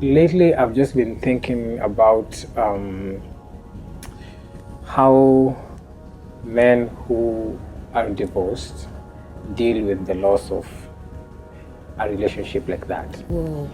Lately, I've just been thinking about how men who are divorced deal with the loss of a relationship like that. Whoa.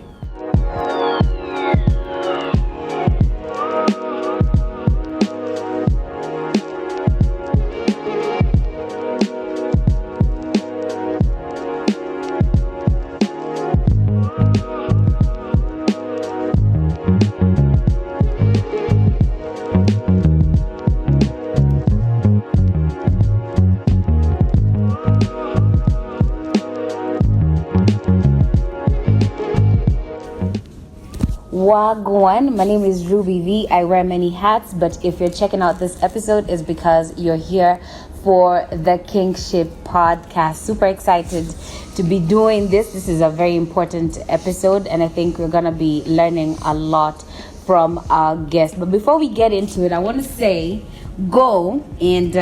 Wagwan, my name is Ruby V. I wear many hats, but if you're checking out this episode, it's because you're here for the NGShip podcast. Super excited to be doing this. This is a very important episode, and I think we're gonna be learning a lot from our guest. But before we get into it, I want to say, go and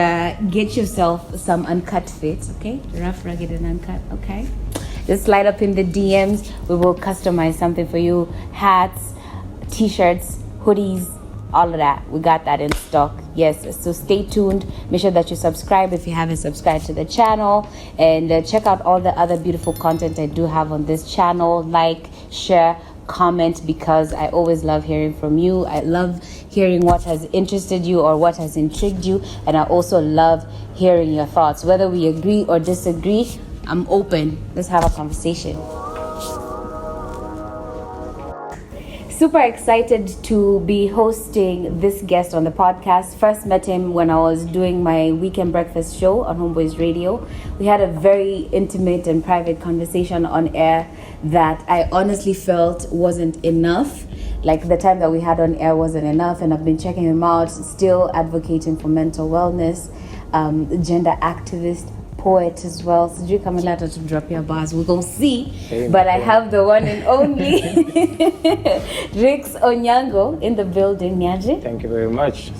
get yourself some uncut fits, okay? Rough, rugged, and uncut, okay? Just slide up in the DMs. We will customize something for you. Hats, t-shirts, hoodies, all of that. We got that in stock. Yes, so stay tuned. Make sure that you subscribe if you haven't subscribed to the channel. And check out all the other beautiful content I do have on this channel. Like, share, comment, because I always love hearing from you. I love hearing what has interested you or what has intrigued you. And I also love hearing your thoughts. Whether we agree or disagree, I'm open. Let's have a conversation. Super excited to be hosting this guest on the podcast. First met him when I was doing my weekend breakfast show on Homeboys Radio. We had a very intimate and private conversation on air that I honestly felt wasn't enough. Like the time that we had on air wasn't enough, and I've been checking him out, still advocating for mental wellness, gender activist, poet as well. So you come later to drop your bars. We're gonna see. But I have the one and only Rix Onyango in the building. Nyaji. Thank you very much.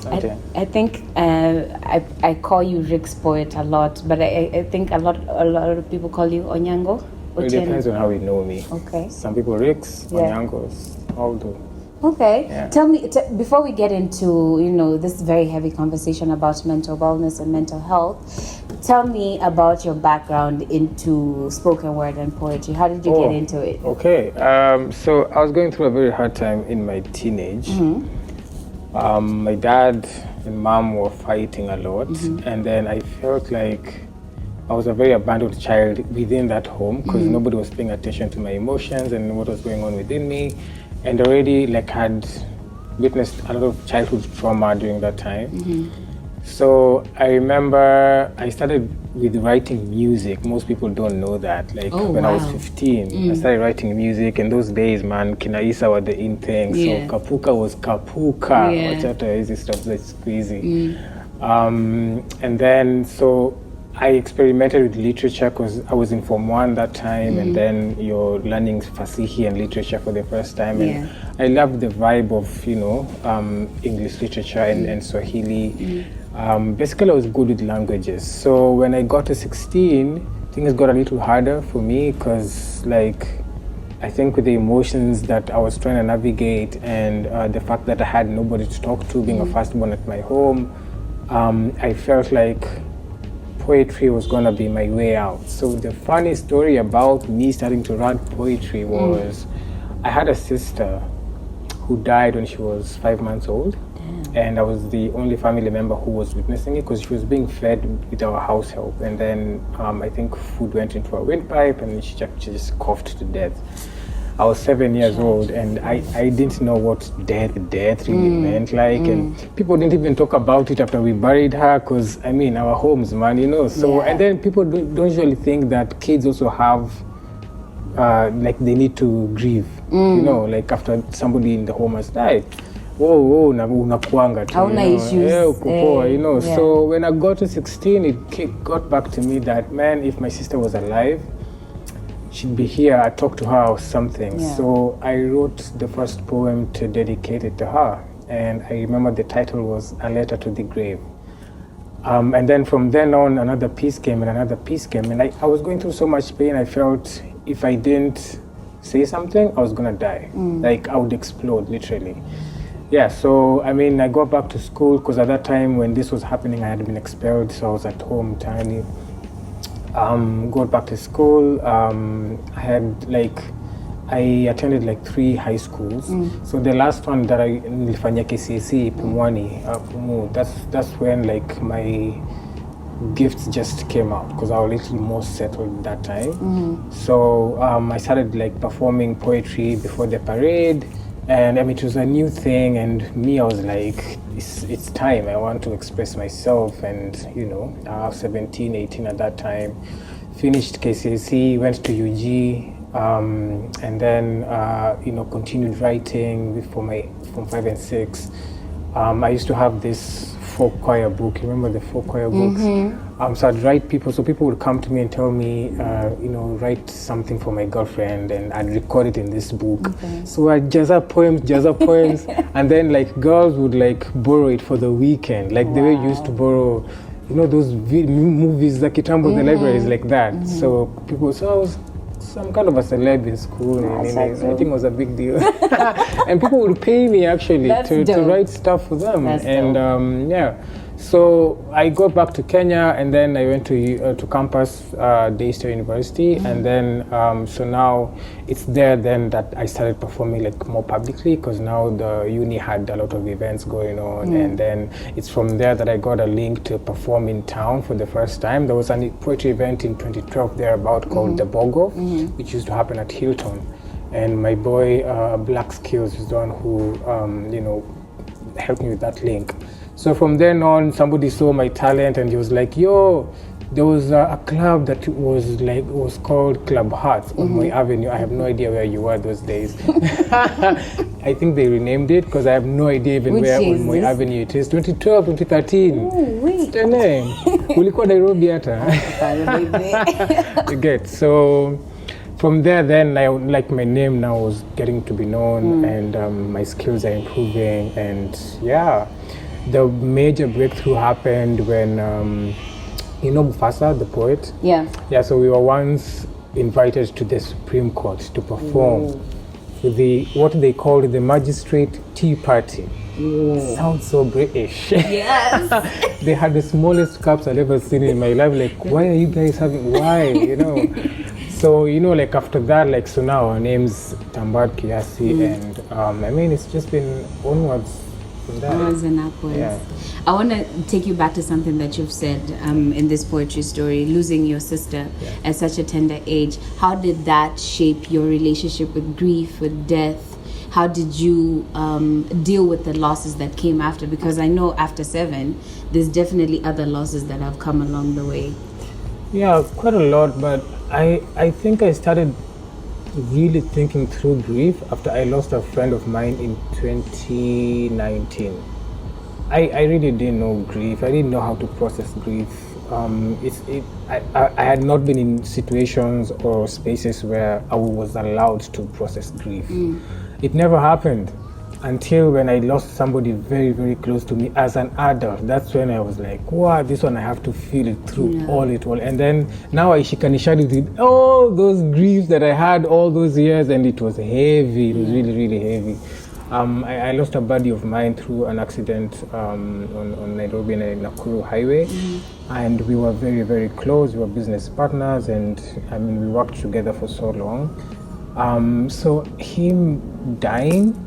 I think I call you Rix Poet a lot, but I think a lot of people call you Onyango. It depends on how you know me. Okay. Some people Rix, Onyangos, all do. Okay. Yeah. Tell me, before we get into, this very heavy conversation about mental wellness and mental health, tell me about your background into spoken word and poetry. How did you get into it? Okay. So I was going through a very hard time in my teenage. Mm-hmm. My dad and mom were fighting a lot. Mm-hmm. And then I felt like I was a very abandoned child within that home because mm-hmm. nobody was paying attention to my emotions and what was going on within me. And already had witnessed a lot of childhood trauma during that time. Mm-hmm. So I remember I started with writing music. Most people don't know that. When I was 15, I started writing music. In those days, man, Kinaisa were the in thing. Yeah. So Kapuka was Kapuka. Yeah. Easy stuff that's crazy. And then, so I experimented with literature because I was in Form 1 that time, and then you're learning Fasihi and literature for the first time. And I loved the vibe of, English literature and Swahili. Basically, I was good with languages. So when I got to 16, things got a little harder for me because, I think with the emotions that I was trying to navigate and the fact that I had nobody to talk to, being a firstborn at my home, I felt like poetry was going to be my way out. So the funny story about me starting to write poetry was I had a sister who died when she was 5 months old. Damn. And I was the only family member who was witnessing it because she was being fed with our house help. And then I think food went into her windpipe and she just coughed to death. I was 7 years old and I didn't know what death really meant. And people didn't even talk about it after we buried her because, our homes, man, So, and then people don't usually think that kids also have, they need to grieve, after somebody in the home has died. Unakuanga tu, So when I got to 16, it got back to me that, man, if my sister was alive, she'd be here, I talked to her or something. Yeah. So I wrote the first poem to dedicate it to her. And I remember the title was A Letter to the Grave. And then from then on, another piece came. And I was going through so much pain. I felt if I didn't say something, I was gonna die. Like I would explode, literally. Yeah, so I mean, I got back to school because at that time when this was happening, I had been expelled, so I was at home tiny. Got back to school. I attended like 3 high schools. So the last one that I nilifanya KCSE Pumwani, Pumu, that's when like my gifts just came out because I was a little more settled that time. So I started like performing poetry before the parade, and I mean it was a new thing, and me, I was like, it's time, I want to express myself. And you know, I was 17, 18 at that time, finished KCSE, went to UG, and then you know, continued writing for from 5 and 6. I used to have this folk choir book. You remember the folk choir books? So I'd write people. So people would come to me and tell me, you know, write something for my girlfriend, and I'd record it in this book. So I'd jazz up poems, and then like girls would like borrow it for the weekend, like the way you used to borrow, you know, those movies, the Kitambo, the libraries, like that. So people, so I was some kind of a celeb in school, and I think it was a big deal. And people would pay me actually to write stuff for them. Yeah, so I got back to Kenya, and then I went to campus, Daystar University, and then so now it's there then that I started performing like more publicly, because now the uni had a lot of events going on, and then it's from there that I got a link to perform in town for the first time. There was a poetry event in 2012 thereabout called the Bogo, which used to happen at Hilton, and my boy Black Skills is the one who you know, helped me with that link. So from then on, somebody saw my talent, and he was like, yo, there was a club that was called Club Hearts on Moi Avenue. I have no idea where you were those days. I think they renamed it, because I have no idea even where on Moi Avenue it is. 2012, 2013. Oh, wait. What's the name? Ulikuwa Nairobi hata. You get, so from there then, like my name now was getting to be known, and my skills are improving, and yeah. The major breakthrough happened when, you know, Mufasa, the poet? Yeah, so we were once invited to the Supreme Court to perform with what they called the Magistrate Tea Party. Sounds so British. Yes. They had the smallest cups I've ever seen in my life. Like, why are you guys having, why, you know? So, you know, like after that, like, so now our name's Tambad Kiasi, and I mean, it's just been onwards. Yeah. I want to take you back to something that you've said in this poetry story, losing your sister at such a tender age. How did that shape your relationship with grief, with death? How did you deal with the losses that came after? Because I know after 7, there's definitely other losses that have come along the way. Yeah, quite a lot, but I think I started really thinking through grief after I lost a friend of mine in 2019. I really didn't know grief. I didn't know how to process grief. I had not been in situations or spaces where I was allowed to process grief. It never happened until when I lost somebody very, very close to me as an adult. That's when I was like, wow, this one I have to feel it through all. And then now I shikanisha with all those griefs that I had all those years, and it was heavy. It was really, really heavy. I lost a buddy of mine through an accident on Nairobi and Nakuru highway, and we were very, very close. We were business partners, and I mean, we worked together for so long. So him dying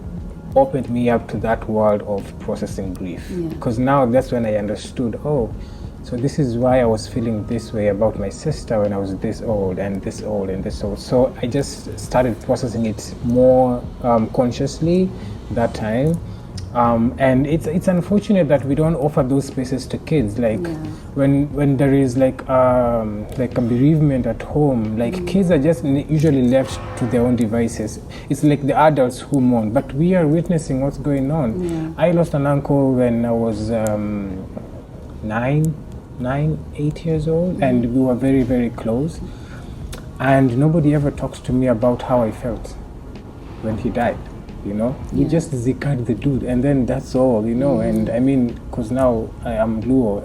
opened me up to that world of processing grief, because now that's when I understood, oh, so this is why I was feeling this way about my sister when I was this old and this old and this old. So I just started processing it more consciously that time. And it's unfortunate that we don't offer those spaces to kids. Like when there is like a bereavement at home, like kids are just usually left to their own devices. It's like the adults who mourn, but we are witnessing what's going on. I lost an uncle when I was 8 years old, and we were very, very close. And nobody ever talks to me about how I felt when he died. You know, we just zikared the dude, and then that's all, you know. And I mean, because now I am Luo,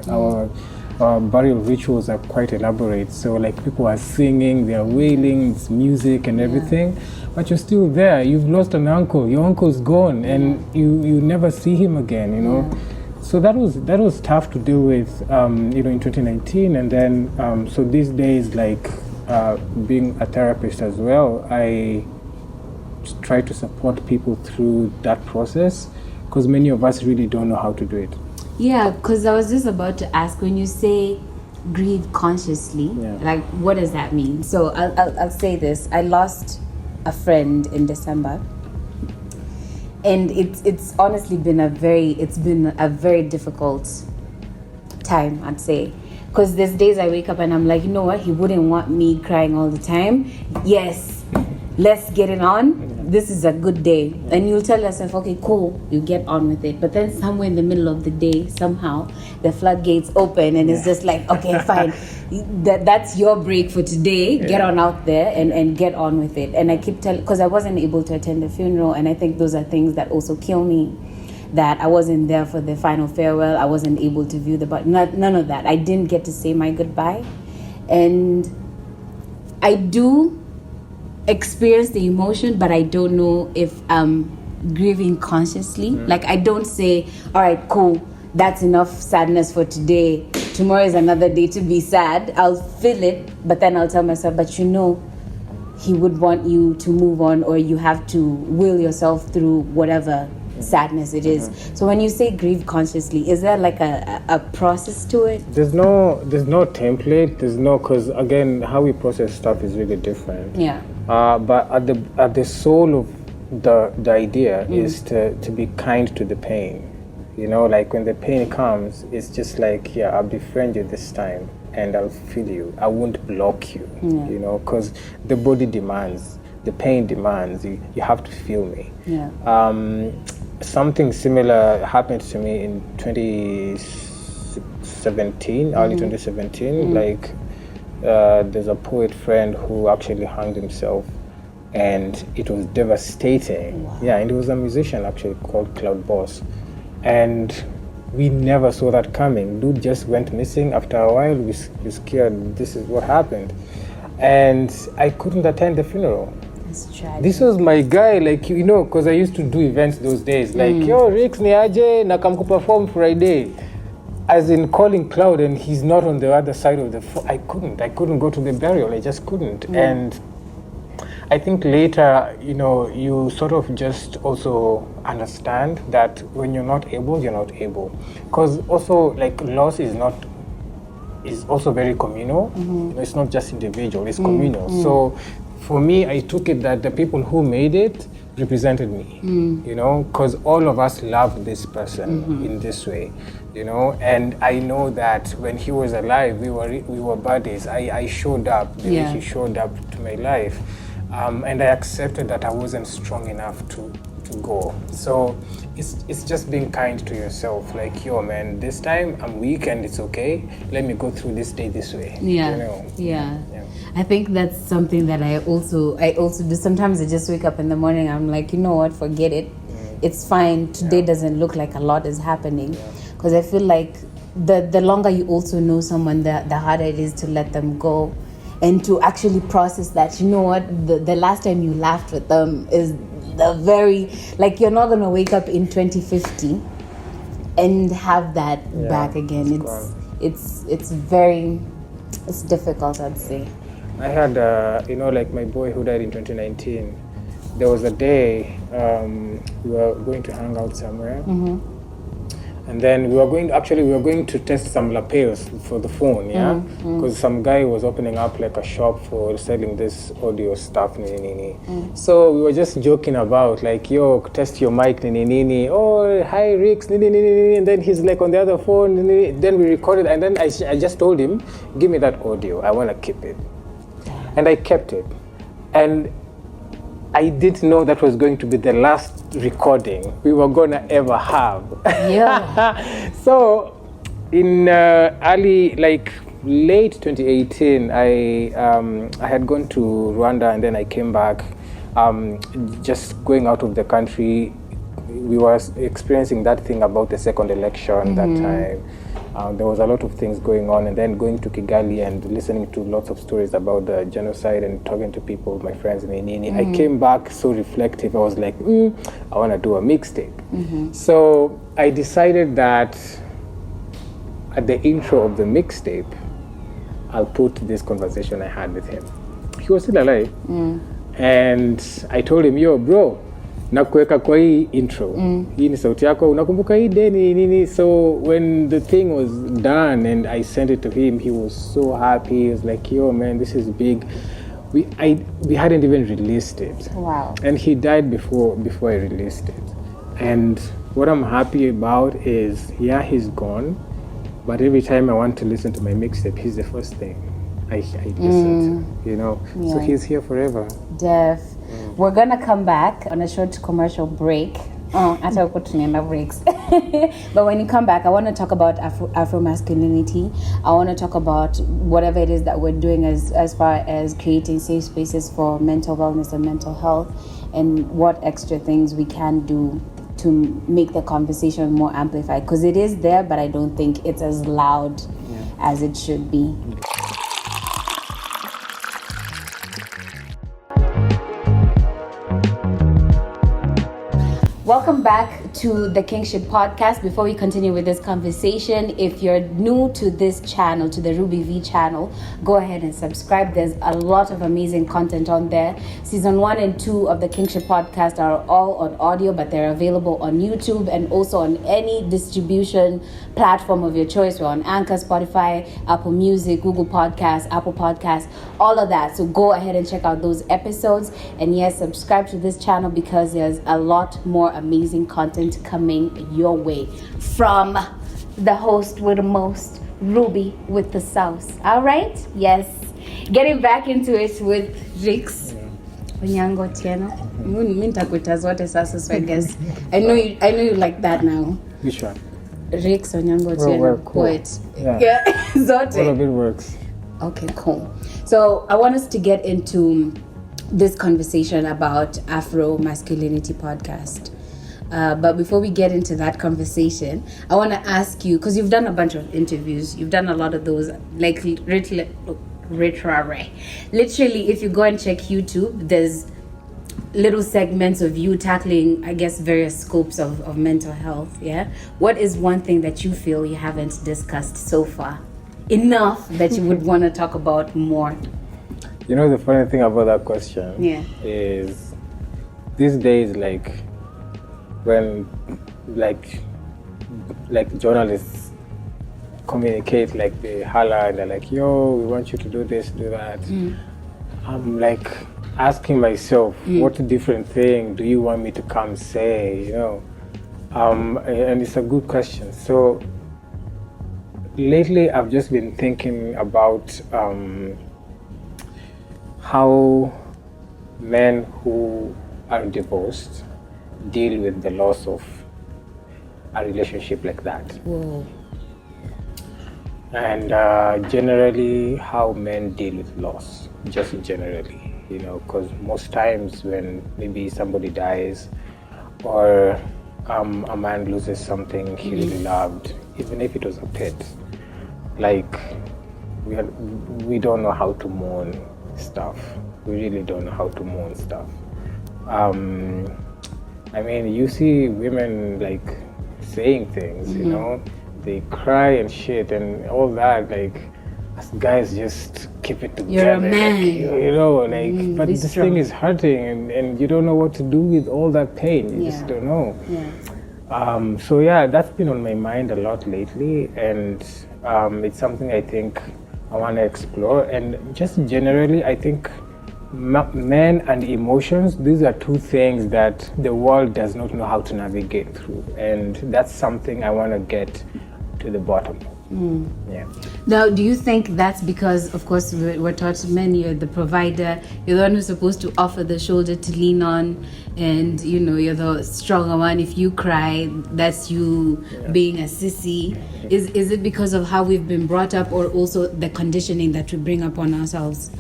burial rituals are quite elaborate. So like people are singing, they are wailing, it's music and everything. But you're still there. You've lost an uncle. Your uncle's gone, and you never see him again. You know. So that was tough to deal with, in 2019, and then so these days, like being a therapist as well, I try to support people through that process, because many of us really don't know how to do it. Yeah, because I was just about to ask, when you say grieve consciously, like what does that mean? So I'll say this: I lost a friend in December. And it's honestly been a very difficult time, I'd say, because there's days I wake up and I'm like, you know what, he wouldn't want me crying all the time. Yes, let's get it on. This is a good day. And you'll tell yourself, okay, cool, you get on with it. But then somewhere in the middle of the day, somehow the floodgates open and it's just like, okay, fine. That's your break for today. Get on out there and get on with it. And I keep telling, because I wasn't able to attend the funeral, and I think those are things that also kill me. That I wasn't there for the final farewell. I wasn't able to view none of that. I didn't get to say my goodbye. And I do experience the emotion, but I don't know if I'm grieving consciously. Like, I don't say, all right, cool, that's enough sadness for today. Tomorrow is another day to be sad. I'll feel it, but then I'll tell myself, but he would want you to move on, or you have to will yourself through whatever sadness it is. So when you say grieve consciously, is there like a process to it? There's no template. Because again, how we process stuff is really different. Yeah. But at the soul of the idea is to be kind to the pain. Like when the pain comes, it's just like, I'll befriend you this time and I'll feel you. I won't block you, because the body demands, the pain demands, you have to feel me. Yeah. Something similar happened to me in 2017, early 2017. Like, there's a poet friend who actually hanged himself, and it was devastating. Wow. Yeah, and he was a musician actually called Cloud Boss. And we never saw that coming. Dude just went missing. After a while, we scared, this is what happened. And I couldn't attend the funeral. This was my guy, like, because I used to do events those days. Like, yo, Rix ni aje, nakam perform Friday. As in calling Cloud, and he's not on the other side of the phone. I couldn't go to the burial. I just couldn't. And I think later, you sort of just also understand that when you're not able, you're not able. Because also, like, loss is also very communal. It's not just individual, it's communal. So for me, I took it that the people who made it represented me, because all of us loved this person in this way, and I know that when he was alive, we were buddies. I showed up the way he showed up to my life. And I accepted that I wasn't strong enough to go. So it's just being kind to yourself. Like, yo, man, this time I'm weak and it's okay. Let me go through this day this way. Yeah. I think that's something that I also do. Sometimes I just wake up in the morning, I'm like, you know what, forget it. It's fine. Today doesn't look like a lot is happening. Because I feel like the longer you also know someone, the harder it is to let them go. And to actually process that, you know what, the last time you laughed with them is the very, like, you're not going to wake up in 2050 and have that back again. It's difficult, I'd say. I had, like my boy who died in 2019, there was a day we were going to hang out somewhere. And then we were going to test some lapels for the phone, because some guy was opening up like a shop for selling this audio stuff. So we were just joking about, like, yo, test your mic, oh, hi Rix, and then he's like on the other phone, then we recorded, and then I just told him, give me that audio, I want to keep it. And I kept it. And I didn't know that was going to be the last recording we were gonna ever have. Yeah. So in late 2018, I had gone to Rwanda, and then I came back, just going out of the country, we were experiencing that thing about the second election that time. There was a lot of things going on, and then going to Kigali and listening to lots of stories about the genocide and talking to people, my friends in Inini. I came back so reflective. I was like, I want to do a mixtape. So I decided that at the intro of the mixtape, I'll put this conversation I had with him. He was still alive. And I told him, yo, bro, nakuweka kwa hii intro. Hii ni sauti yako, unakumbuka hii deni nini? So when the thing was done and I sent it to him, he was so happy. He was like, yo, man, this is big. We hadn't even released it. Wow. And he died before I released it. And what I'm happy about is, yeah, he's gone, but every time I want to listen to my mixtape, he's the first thing I listen to, you know. Yeah. So he's here forever. Def. We're gonna come back on a short commercial break. Hata huko tunaenda breaks. But when you come back, I want to talk about Afro-masculinity. I want to talk about whatever it is that we're doing as far as creating safe spaces for mental wellness and mental health, and what extra things we can do to make the conversation more amplified. Because it is there, but I don't think it's as loud as it should be. Welcome back to the NGShip Podcast. Before we continue with this conversation, if you're new to this channel, to the Ruby V channel, go ahead and subscribe. There's a lot of amazing content on there. Season 1 and 2 of the NGShip Podcast are all on audio, but they're available on YouTube and also on any distribution platform of your choice. We're on Anchor, Spotify, Apple Music, Google Podcasts, Apple Podcasts, all of that. So go ahead and check out those episodes. And yes, subscribe to this channel because there's a lot more amazing content coming your way from the host with the most, Ruby with the sauce. All right? Yes. Getting back into it with Rix. Onyango Tieno. Nitakuita zote sasa, so I guess I know you like that now. Which one? Rix Onyango Tieno, cool. Poet. Yeah. Zote. All of it works. Okay, cool. So I want us to get into this conversation about Afro-Masculinity Podcast. But before we get into that conversation, I want to ask you, because you've done a bunch of interviews, you've done a lot of those, like literally, if you go and check YouTube, there's little segments of you tackling, I guess, various scopes of mental health. Yeah. What is one thing that you feel you haven't discussed so far enough that you would want to talk about more? You know, the funny thing about that question is these days, like, when like journalists communicate, like they holler and they're like, yo, we want you to do this, do that. I'm like asking myself, what different thing do you want me to come say, you know? And it's a good question. So lately I've just been thinking about how men who are divorced deal with the loss of a relationship like that. Whoa. And generally how men deal with loss, just generally, you know, because most times when maybe somebody dies or a man loses something he really loved, even if it was a pet, like we don't know how to mourn stuff. We really don't know how to mourn stuff. I mean, you see women like saying things, you know, they cry and shit and all that, like, us guys just keep it together. You're a man. Like, you know, like, but this thing is hurting and you don't know what to do with all that pain. You just don't know. Yeah. So yeah, that's been on my mind a lot lately, and it's something I think I want to explore. And just generally, I think men and emotions, these are two things that the world does not know how to navigate through, and that's something I want to get to the bottom of. Yeah. Now, do you think that's because, of course, we're taught men, you're the provider, you're the one who's supposed to offer the shoulder to lean on, and you know, you're the stronger one. If you cry, that's you being a sissy. Is it because of how we've been brought up, or also the conditioning that we bring upon ourselves?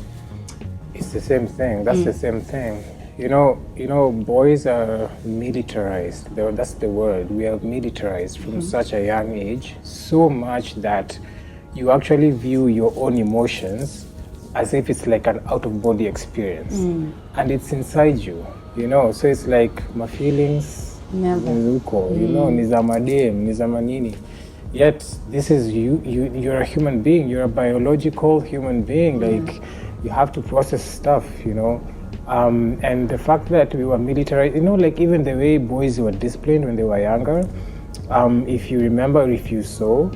It's the same thing. That's the same thing. Boys are militarized. That's the word. We are militarized from such a young age, so much that you actually view your own emotions as if it's like an out-of-body experience, and it's inside you. So it's like my feelings, nizuko, nizamadem, nizamanini. Yet this is you. You're a human being. You're a biological human being. Like you have to process stuff. And the fact that we were military, like even the way boys were disciplined when they were younger, if you remember, if you saw,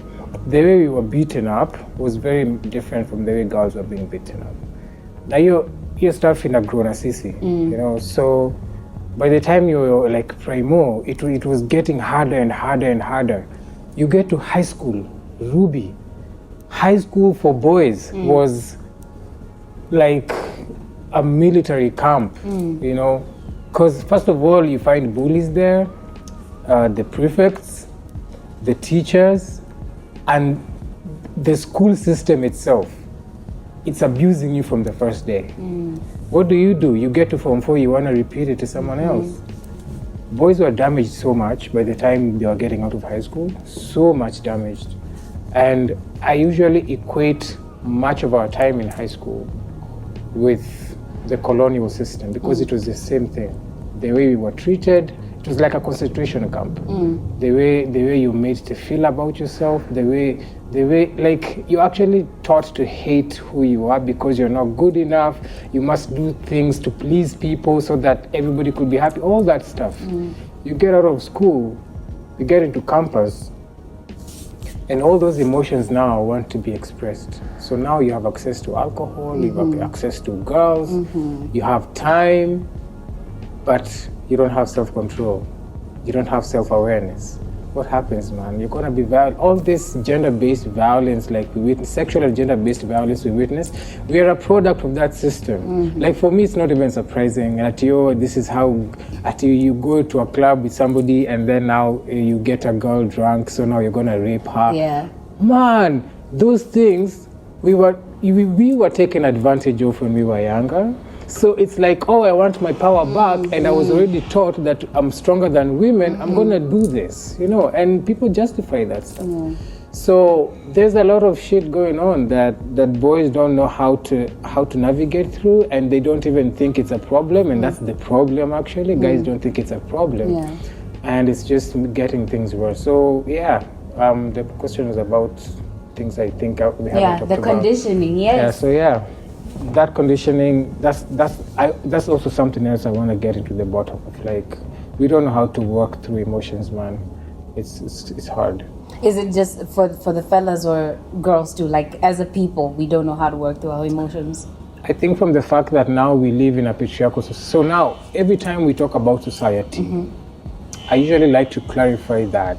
the way we were beaten up was very different from the way girls were being beaten up. Now you're starting a grown sisi, so by the time you were like primo, it was getting harder and harder and harder. You get to high school, Ruby. High school for boys was like a military camp, because first of all, you find bullies there, the prefects, the teachers, and the school system itself. It's abusing you from the first day. What do? You get to Form 4, you want to repeat it to someone else. Boys were damaged so much by the time they were getting out of high school, so much damaged. And I usually equate much of our time in high school with the colonial system, because it was the same thing. The way we were treated, it was like a concentration camp. The way you made to feel about yourself, the way like you're actually taught to hate who you are because you're not good enough. You must do things to please people so that everybody could be happy. All that stuff. You get out of school, you get into campus, and all those emotions now want to be expressed. So now you have access to alcohol, you have access to girls, you have time, but you don't have self-control. You don't have self-awareness. What happens, man? You're gonna be violent. All this gender-based violence, like we witness, sexual and gender-based violence we witness, we are a product of that system. Like for me, it's not even surprising that this is how, you go to a club with somebody and then now you get a girl drunk, so now you're gonna rape her. Yeah. Man, those things, we were taken advantage of when we were younger. So it's like, I want my power back, and I was already taught that I'm stronger than women, I'm gonna do this, and people justify that stuff. So there's a lot of shit going on that boys don't know how to navigate through, and they don't even think it's a problem, and that's the problem actually. Guys don't think it's a problem, and it's just getting things worse. So the question was about things I think we haven't talked about. The conditioning, yes. That conditioning, that's also something else I want to get into the bottom of. Like, we don't know how to work through emotions, man. It's hard. Is it just for the fellas or girls too? Like, as a people, we don't know how to work through our emotions? I think from the fact that now we live in a patriarchal society. So now, every time we talk about society, I usually like to clarify that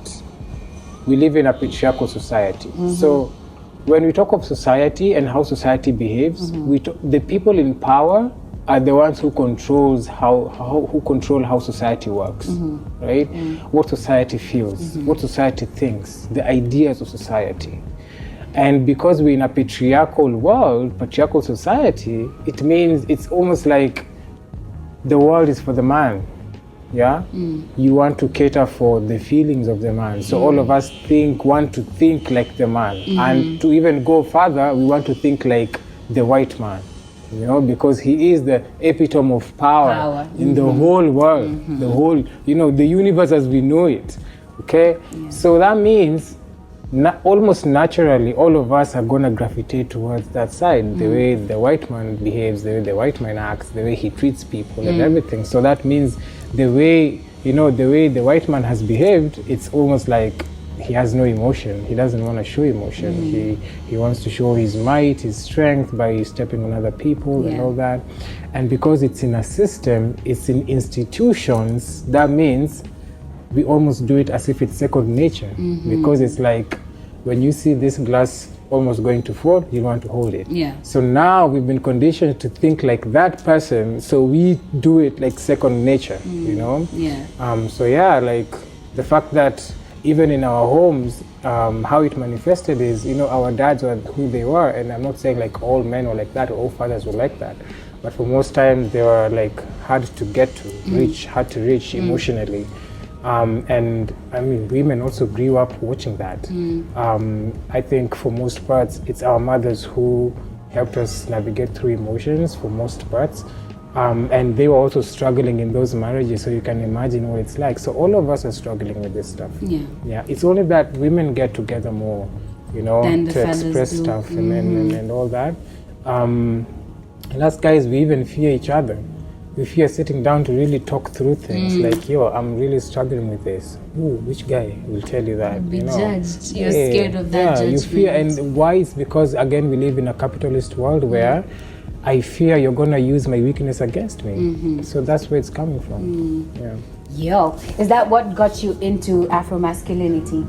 we live in a patriarchal society. So when we talk of society and how society behaves, the people in power are the ones who control how society works, right? What society feels, what society thinks, the ideas of society. And because we're in a patriarchal world, patriarchal society, it means it's almost like the world is for the man. You want to cater for the feelings of the man. So all of us want to think like the man. And to even go further, we want to think like the white man, because he is the epitome of power. In the whole world, the whole, the universe as we know it. Okay? So that means almost naturally, all of us are going to gravitate towards that side, the way the white man behaves, the way the white man acts, the way he treats people and everything. So that means the way the white man has behaved, it's almost like he has no emotion. He doesn't want to show emotion. He wants to show his might, his strength by stepping on other people and all that. And because it's in a system, it's in institutions, that means we almost do it as if it's second nature, because it's like when you see this glass almost going to fall, you want to hold it. So now we've been conditioned to think like that person, so we do it like second nature, So like the fact that even in our homes, how it manifested is, our dads were who they were, and I'm not saying like all men were like that or all fathers were like that, but for most times they were like hard to get to, hard to reach emotionally. And I mean, women also grew up watching that. I think for most parts, it's our mothers who helped us navigate through emotions for most parts. And they were also struggling in those marriages, so you can imagine what it's like. So all of us are struggling with this stuff. Yeah. It's only that women get together more, you know, to express stuff and all that. And us guys, we even fear each other. We fear sitting down to really talk through things. Like, yo, I'm really struggling with this. Ooh, which guy will tell you that? Be judged. You're scared of that judgment. You fear, and why? It's because, again, we live in a capitalist world where I fear you're gonna use my weakness against me. So that's where it's coming from. Yo, is that what got you into Afro-masculinity?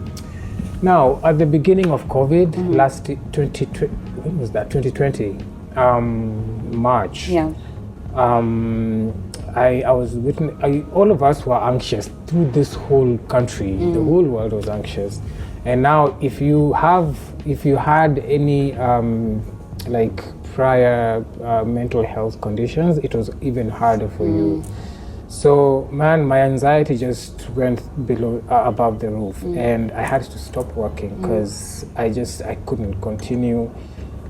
Now, at the beginning of COVID, last 2020, when was that? 2020, March. I was all of us were anxious through this whole country. The whole world was anxious. And now, if you had any like prior mental health conditions, it was even harder for you. So, man, my anxiety just went above the roof, and I had to stop working because I couldn't continue.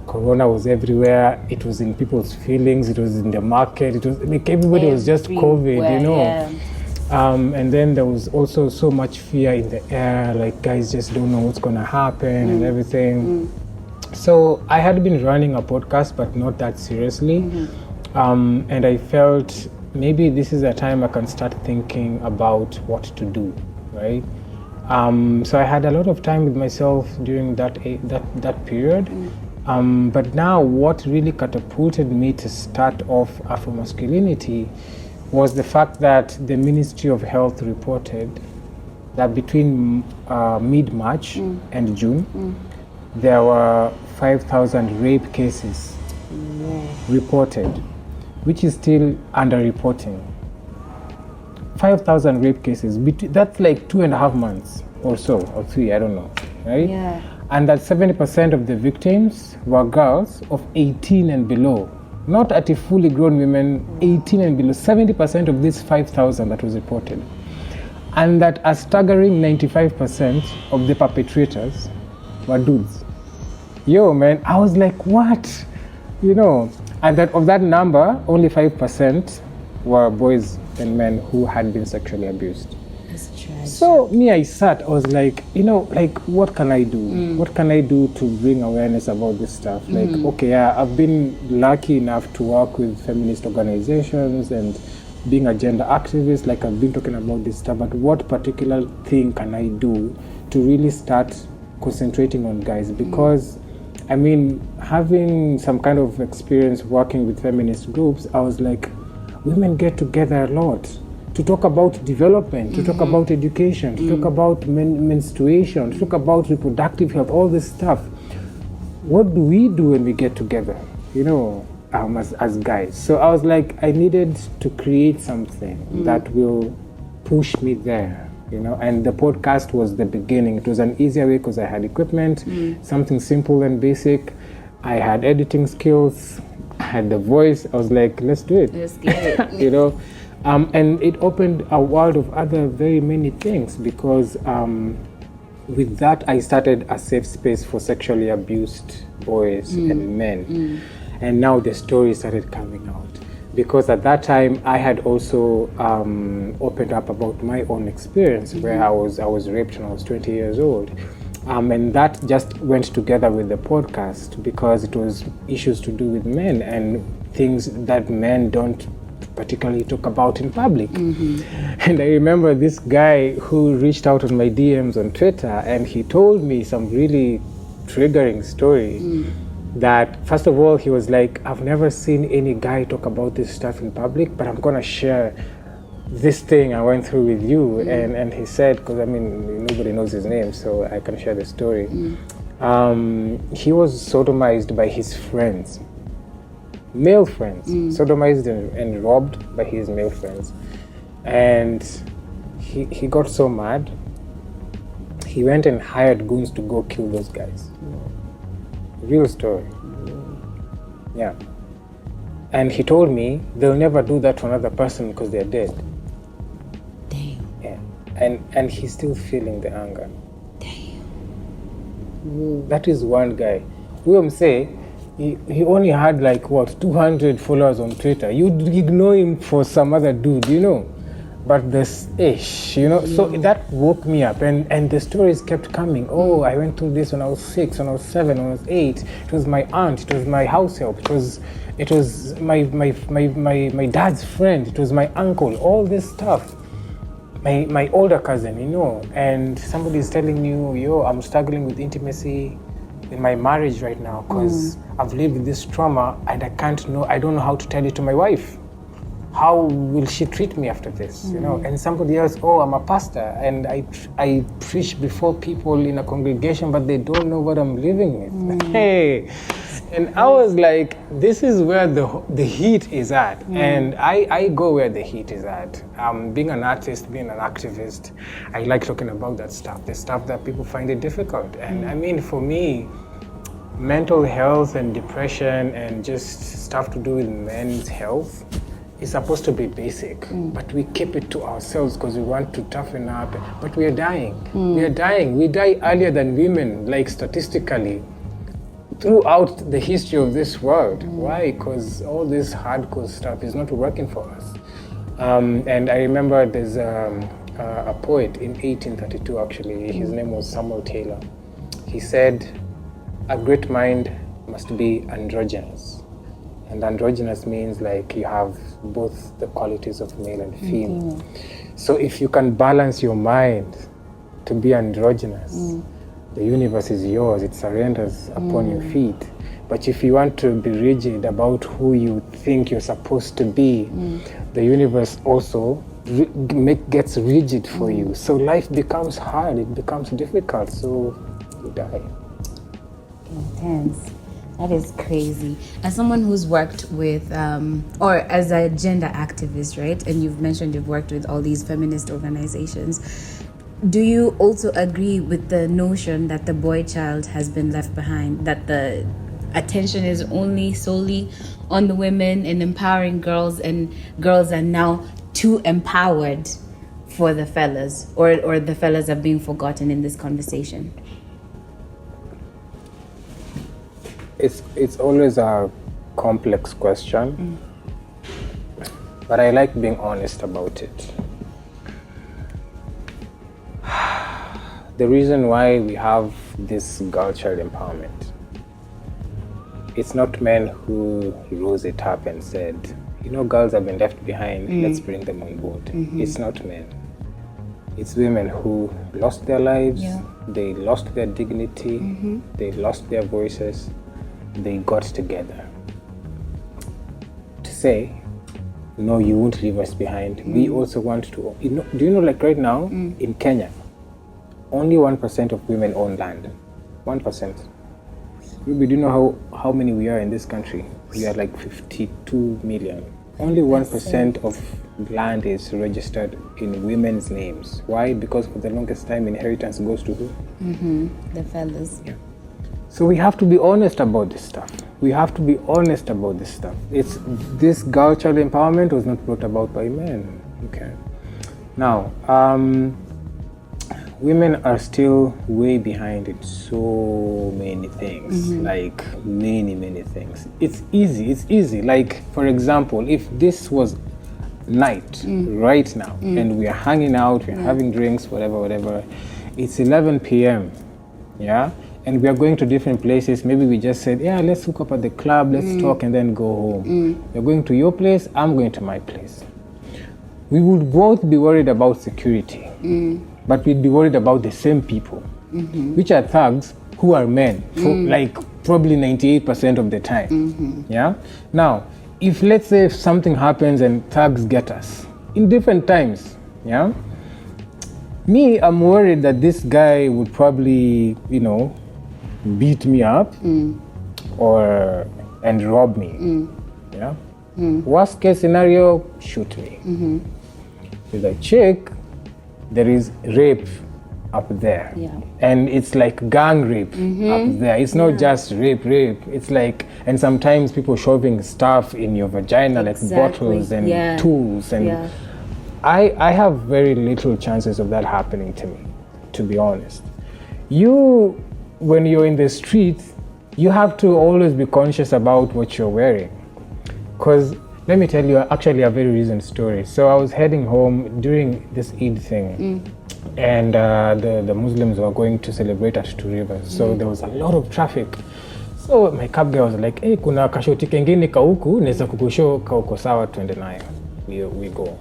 Corona was everywhere. It was in people's feelings. It was in the market. It was like everybody was just COVID, you know. And then there was also so much fear in the air. Like, guys just don't know what's gonna happen and everything. So I had been running a podcast, but not that seriously. And I felt maybe this is a time I can start thinking about what to do, right? So I had a lot of time with myself during that period. But now what really catapulted me to start off Afro-masculinity was the fact that the Ministry of Health reported that between mid-March and June, there were 5,000 rape cases reported, which is still underreporting. 5,000 rape cases, that's like 2.5 months or so, or 3, I don't know, right? And that 70% of the victims were girls of 18 and below. Not at a fully grown women, 18 and below. 70% of these 5,000 that was reported. And that a staggering 95% of the perpetrators were dudes. Yo, man, I was like, what? You know, and that of that number, only 5% were boys and men who had been sexually abused. So I was like, you know, like, what can I do? What can I do to bring awareness about this stuff? Like, okay, I've been lucky enough to work with feminist organizations and being a gender activist, like I've been talking about this stuff, but what particular thing can I do to really start concentrating on guys? Because, I mean, having some kind of experience working with feminist groups, I was like, women get together a lot to talk about development, to talk about education, to talk about menstruation, to talk about reproductive health, all this stuff. What do we do when we get together, you know, as guys? So I was like, I needed to create something that will push me there, you know, and the podcast was the beginning. It was an easier way because I had equipment, something simple and basic. I had editing skills, I had the voice. I was like, let's do it. Let's get it. You know? And it opened a world of other very many things because with that I started a safe space for sexually abused boys and men. And now the stories started coming out because at that time I had also opened up about my own experience where I was raped when I was 20 years old. And that just went together with the podcast because it was issues to do with men and things that men don't particularly talk about in public. And I remember this guy who reached out on my DMs on Twitter and he told me some really triggering story that, first of all, he was like, I've never seen any guy talk about this stuff in public, but I'm gonna share this thing I went through with you. And he said, because I mean, nobody knows his name, so I can share the story. He was sodomized by his friends. Male friends, sodomized and robbed by his male friends. And he got so mad, he went and hired goons to go kill those guys. Real story. Yeah. And he told me they'll never do that to another person because they're dead. Damn. Yeah. And he's still feeling the anger. Damn. That is one guy. We say he only had 200 followers on Twitter. You'd ignore him for some other dude, But this ish, so that woke me up, and the stories kept coming. Oh, I went through this when I was 6, when I was 7, when I was 8. It was my aunt, it was my house help, it was my dad's friend, it was my uncle, all this stuff. My older cousin, and somebody's telling you, I'm struggling with intimacy in my marriage right now because I've lived with this trauma and I don't know how to tell it to my wife. How will she treat me after this? And somebody else, I'm a pastor and I preach before people in a congregation, but they don't know what I'm living with. Hey, and I was like, this is where the heat is at. And I go where the heat is at. Being an artist, being an activist, I like talking about that stuff, the stuff that people find it difficult. And I mean, for me, mental health and depression and just stuff to do with men's health, it's supposed to be basic, but we keep it to ourselves because we want to toughen up. But we are dying. We are dying. We die earlier than women, statistically, throughout the history of this world. Why? Because all this hardcore stuff is not working for us. And I remember there's a poet in 1832, actually. His name was Samuel Taylor. He said, "A great mind must be androgynous." And androgynous means you have both the qualities of male and female. So if you can balance your mind to be androgynous, the universe is yours, it surrenders upon your feet. But if you want to be rigid about who you think you're supposed to be, the universe also gets rigid for you. So life becomes hard, it becomes difficult, so you die. Intense. That is crazy. As someone who's worked with, or as a gender activist, right? And you've mentioned you've worked with all these feminist organizations. Do you also agree with the notion that the boy child has been left behind? That the attention is only solely on the women and empowering girls, and girls are now too empowered for the fellas, or the fellas are being forgotten in this conversation? It's always a complex question, but I like being honest about it. The reason why we have this girl-child empowerment, it's not men who rose it up and said, girls have been left behind, let's bring them on board. It's not men. It's women who lost their lives, they lost their dignity, they lost their voices. They got together to say, no, you won't leave us behind. We also want to, do you know right now in Kenya, only 1% of women own land. 1%. Ruby, do you know how many we are in this country? We are 52 million. Only 1% of land is registered in women's names. Why? Because for the longest time, inheritance goes to who? The fellas. Yeah. So we have to be honest about this stuff. It's this girl-child empowerment was not brought about by men. Okay. Now, women are still way behind in so many things, many things. It's easy. For example, if this was night right now and we are hanging out, we're having drinks, whatever, it's 11 p.m. Yeah? And we are going to different places. Maybe we just said, let's hook up at the club, let's talk and then go home. You're going to your place, I'm going to my place. We would both be worried about security, but we'd be worried about the same people, which are thugs who are men, probably 98% of the time. Yeah. Now, if let's say something happens and thugs get us in different times, yeah. Me, I'm worried that this guy would probably, beat me up and rob me. Yeah. Worst case scenario, shoot me. With a chick, there is rape up there. Yeah. And it's like gang rape up there. It's not just rape. It's like, and sometimes people shoving stuff in your vagina, like bottles and tools. And I have very little chances of that happening to me, to be honest. When you're in the street, you have to always be conscious about what you're wearing. Because let me tell you actually a very recent story. So I was heading home during this Eid thing, and the Muslims were going to celebrate at Two Rivers. So there was a lot of traffic. So my cab guy was like, hey, kuna kashoti kengine ka huku, neza kukusho ka uko sawa tuende nayo. We go.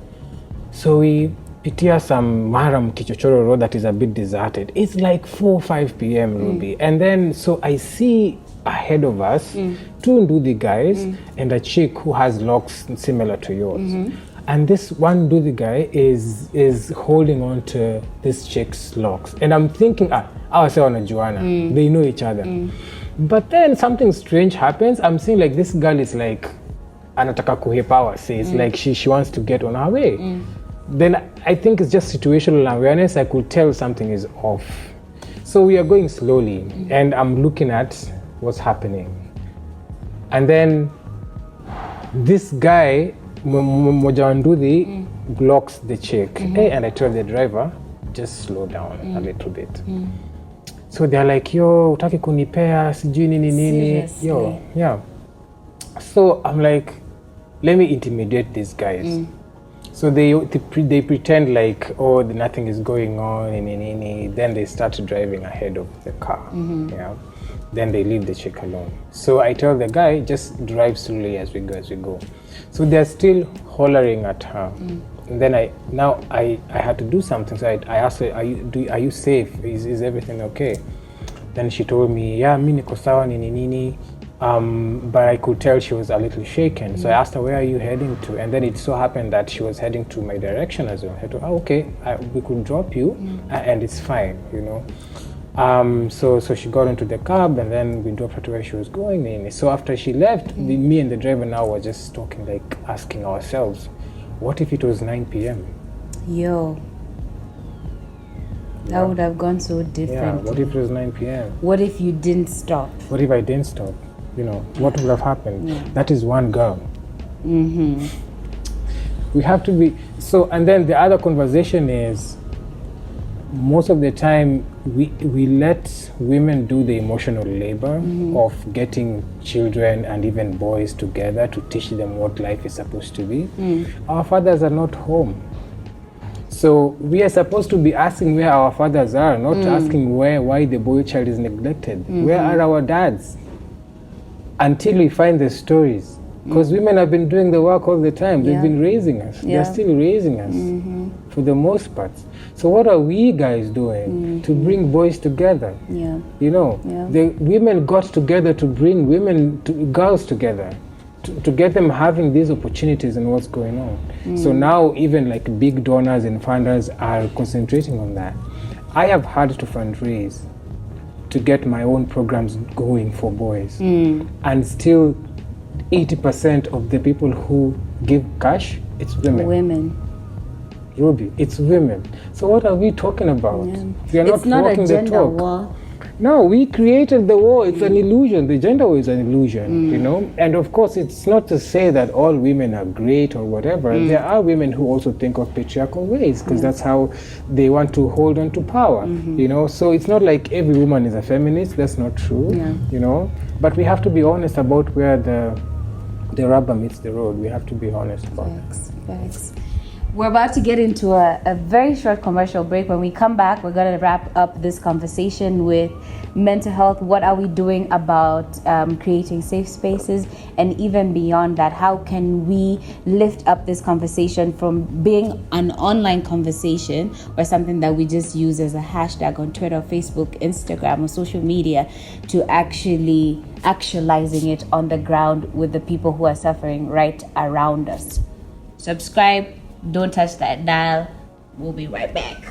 So we pitia some Maram Kichochoro road that is a bit deserted. It's like 4 or 5 p.m. Ruby. And then so I see ahead of us 2 Ndudi guys and a chick who has locks similar to yours. And this one Ndudi guy is holding on to this chick's locks. And I'm thinking, I was on a Joanna. They know each other. But then something strange happens. I'm seeing like this girl is like anataka kuhepawa, says like she wants to get on her way. Then I think it's just situational awareness. I could tell something is off. So we are going slowly and I'm looking at what's happening. And then this guy, Mojawandudi, blocks the chick. Hey, and I tell the driver, just slow down a little bit. So they're like, yo, utaki kunipea, sijui nini nini. Yo, yeah. So I'm like, let me intimidate these guys. So they pretend like, oh, nothing is going on, then they start driving ahead of the car. Yeah. Then they leave the chick alone. So I tell the guy, just drive slowly as we go. So they're still hollering at her. And then I had to do something. So I asked her, are you safe? Is everything okay? Then she told me, yeah, mi niko sawa nini. But I could tell she was a little shaken. So I asked her, where are you heading to? And then it so happened that she was heading to my direction as well. I told her, okay, we could drop you and it's fine, you know. So she got into the cab and then we dropped her to where she was going. So after she left, me and the driver now were just talking, like asking ourselves, what if it was 9 p.m.? Yo. That would have gone so different. Yeah, what if it was 9 p.m.? What if you didn't stop? What if I didn't stop? You know, what would have happened? That is one girl. We have to be, so, and then the other conversation is, most of the time, we let women do the emotional labor of getting children and even boys together to teach them what life is supposed to be. Our fathers are not home. So we are supposed to be asking where our fathers are, not asking why the boy child is neglected. Where are our dads? Until we find the stories. Because women have been doing the work all the time. They've been raising us. They're still raising us for the most part. So what are we guys doing to bring boys together? You know, the women got together to bring girls together, to get them having these opportunities and what's going on. So now even like big donors and funders are concentrating on that. I have had to fundraise to get my own programs going for boys. And still 80% of the people who give cash, it's women. Ruby, it's women. So what are we talking about? We are it's not walking a gender the talk. war. No, we created the war. It's an illusion. The gender war is an illusion, you know? And of course, it's not to say that all women are great or whatever. There are women who also think of patriarchal ways because that's how they want to hold on to power, you know? So it's not like every woman is a feminist. That's not true, you know? But we have to be honest about where the rubber meets the road. We have to be honest about Facts. We're about to get into a very short commercial break. When we come back, we're going to wrap up this conversation with mental health. What are we doing about creating safe spaces? And even beyond that, how can we lift up this conversation from being an online conversation or something that we just use as a hashtag on Twitter, Facebook, Instagram, or social media to actually actualizing it on the ground with the people who are suffering right around us? Subscribe. Don't touch that dial. We'll be right back.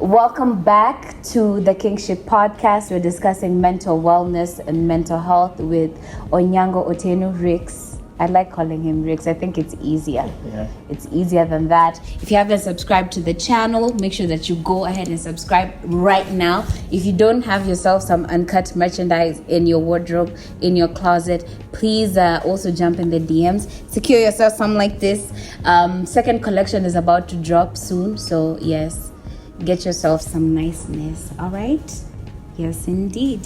Welcome back to the NGShip Podcast. We're discussing mental wellness and mental health with Onyango Otenu Rix. I like calling him Rix. I think it's easier. Yeah. It's easier than that. If you haven't subscribed to the channel, make sure that you go ahead and subscribe right now. If you don't have yourself some uncut merchandise in your wardrobe, in your closet, please also jump in the DMs. Secure yourself some like this. Second collection is about to drop soon. So yes, get yourself some niceness. All right? Yes, indeed.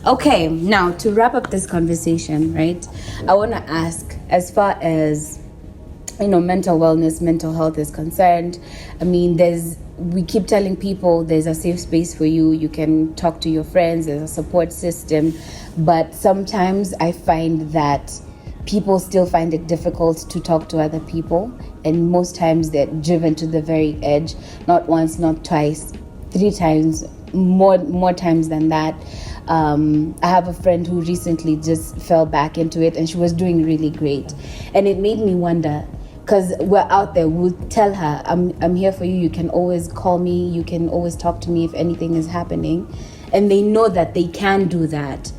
Okay, now to wrap up this conversation, right? I want to ask, as far as mental wellness, mental health is concerned. I mean, we keep telling people there's a safe space for you. You can talk to your friends. There's a support system, but sometimes I find that people still find it difficult to talk to other people, and most times they're driven to the very edge. Not once, not twice, 3 times. More times than that. I have a friend who recently just fell back into it, and she was doing really great, and it made me wonder, because we're out there, we'll tell her, I'm here for you, you can always call me, you can always talk to me if anything is happening, and they know that they can do that.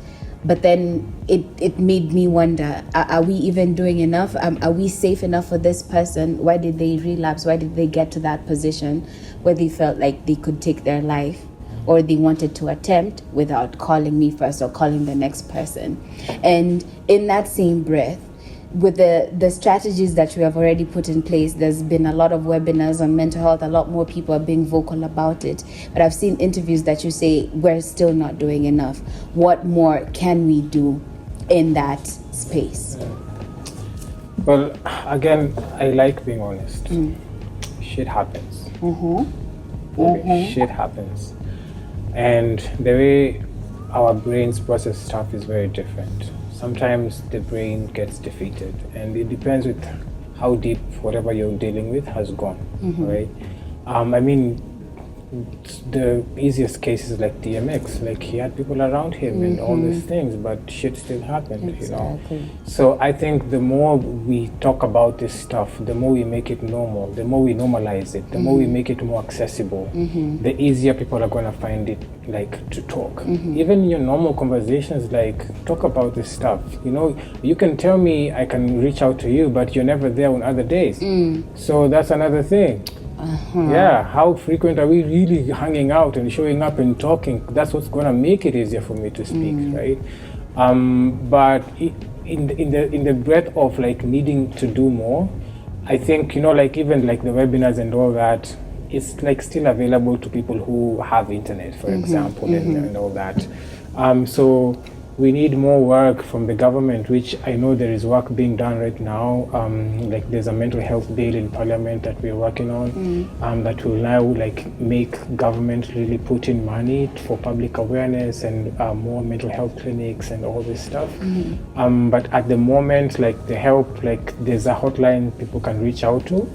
But then it made me wonder, are we even doing enough? Are we safe enough for this person? Why did they relapse? Why did they get to that position where they felt like they could take their life, or they wanted to attempt without calling me first or calling the next person? And in that same breath, with the strategies that we have already put in place, there's been a lot of webinars on mental health. A lot more people are being vocal about it. But I've seen interviews that you say, we're still not doing enough. What more can we do in that space? Well, again, I like being honest. Shit happens. Shit happens. And the way our brains process stuff is very different. Sometimes the brain gets defeated, and it depends with how deep whatever you're dealing with has gone, right? I mean, the easiest cases like DMX, like he had people around him and all these things, but shit still happened, Exactly. So I think the more we talk about this stuff, the more we make it normal, the more we normalize it, the more we make it more accessible, the easier people are going to find it, like, to talk. Even in your normal conversations, like, talk about this stuff. You can tell me, I can reach out to you, but you're never there on other days. So that's another thing. Yeah, how frequent are we really hanging out and showing up and talking? That's what's going to make it easier for me to speak, right? But in the breadth of, like, needing to do more, I think, like, even like the webinars and all that, it's like still available to people who have internet, for example, and all that. So we need more work from the government, which I know there is work being done right now. Like, there's a mental health bill in Parliament that we're working on, that will now, like, make government really put in money for public awareness and more mental health clinics and all this stuff. But at the moment, like, the help, like, there's a hotline people can reach out to.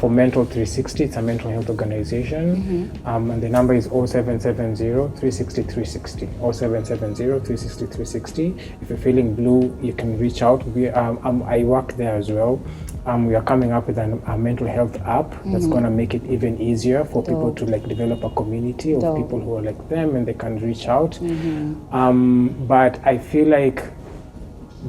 For Mental 360, it's a mental health organization, and the number is 0770-360-360, 0770-360-360. If you're feeling blue, you can reach out. I work there as well. We are coming up with a mental health app that's going to make it even easier for people to, like, develop a community of people who are like them, and they can reach out. But I feel like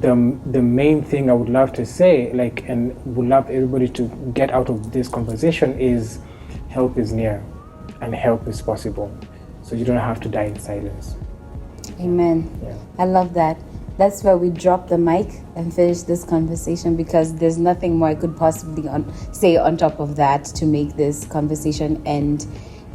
the main thing I would love to say, like, and would love everybody to get out of this conversation, is help is near and help is possible. So you don't have to die in silence. Amen. Yeah. I love that. That's where we drop the mic and finish this conversation, because there's nothing more I could possibly say on top of that to make this conversation end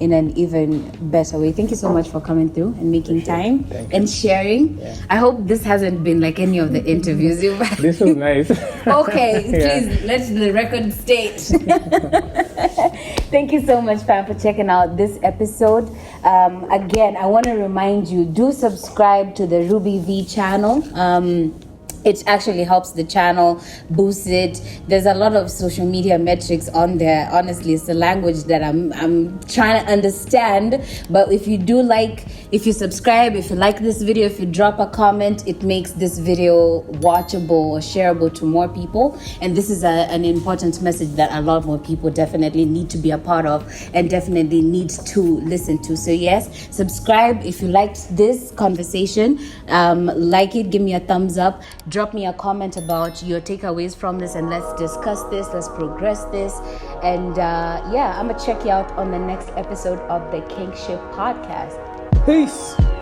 in an even better way. Thank you so much for coming through and making time and sharing. Yeah. I hope this hasn't been like any of the interviews you've had. This was nice. Okay, please, let the record state. Thank you so much, fam, for checking out this episode. Again, I want to remind you, do subscribe to the Ruby V channel. It actually helps the channel, boosts it. There's a lot of social media metrics on there. Honestly, it's a language that I'm trying to understand. But if you subscribe, if you like this video, if you drop a comment, it makes this video watchable or shareable to more people. And this is an important message that a lot more people definitely need to be a part of and definitely need to listen to. So yes, subscribe if you liked this conversation. Like it, give me a thumbs up. drop me a comment about your takeaways from this, and let's discuss this, let's progress this. And I'm gonna check you out on the next episode of the Kingship Podcast. Peace.